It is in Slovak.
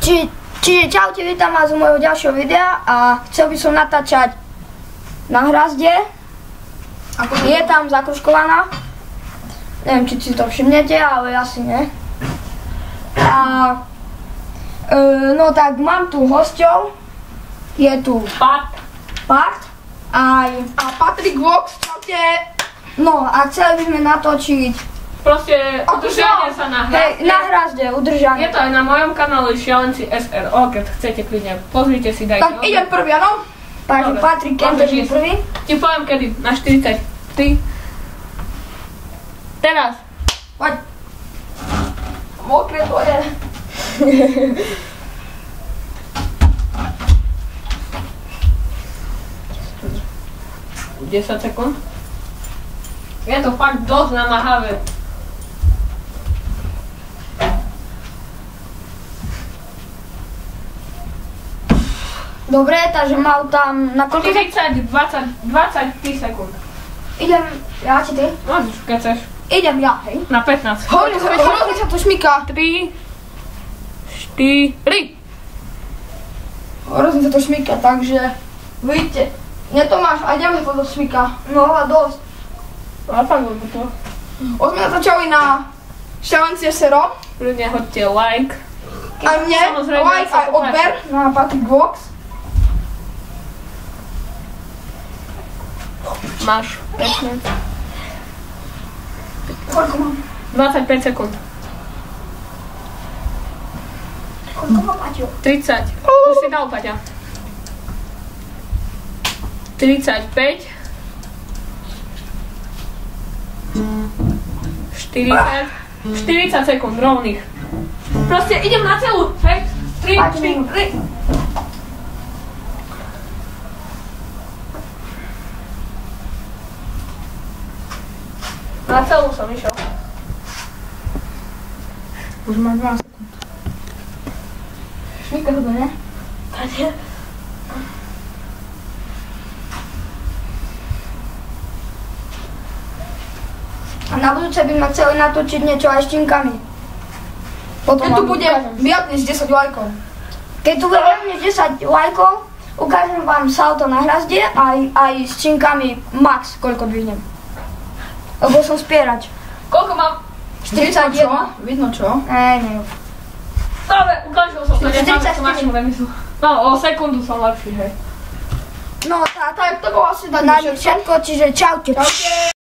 Čiže čaute, vítam vás u môjho ďalšieho videa a chcel by som natáčať na hrazde. Je tam zakružkovaná. Neviem, či si to všimnete, ale asi nie. A no tak mám tu hosťov. Je tu Pat a Patrick Vox, čaute. No a chceli by sme natočiť Proste udržanie sa na hrazde. Hej, na hrazde, udržanie. Je to aj na mojom kanáli Šialenci SRO, keď chcete kľudne, pozrite si, dajte. Tak idem prvý, áno? Takže Patrik, keď je prvý? Ti poviem kedy, na 43. Teraz. Poď. Mokré to je. 10 sekúnd. Je to fakt dosť namáhavé. Dobre, takže mal tam na koľko? 40, 20, 23 sekúnd. Idem, ja či ty? Môžeš, keď chceš. Idem ja, hej. Na 15. Hrozne sa to šmyká. 3, 4. Hrozne sa to šmyká, takže vidíte. Nie Tomáš, aj ďalej sa to šmyká. No a dosť. A tak bude to. Už sme natáčali na Šialenci SRO. Ľudia, hoďte like. Aj mne, like, aj odber na Patrick Vox. Máš 5 minút. Koľko mám? 25 sekúnd. Koľko mám, Paťo? 30. Už si dal, Paťa. 35. 40 sekúnd rovných. Proste idem na celú. Hej. 3, 4, 3. Na celú som išiel. Už mám 2 sekúnd. Šmyká to, ne? Paťa. A na budúce by sme chceli natočiť niečo aj s činkami. Potom Keď tu vám bude ukážem. viac než 10 lajkov. Keď tu bude viac než 10 lajkov, ukážem vám salto na hrazde aj s činkami max, koľko dvihnem. Lebo som spierač. Koľko mám? 41. Vidno čo? Nie. Dobre, ukážil som to. 44. No, o sekundu som lepší, hej. No, to bolo asi dať na všetko, čiže čaute.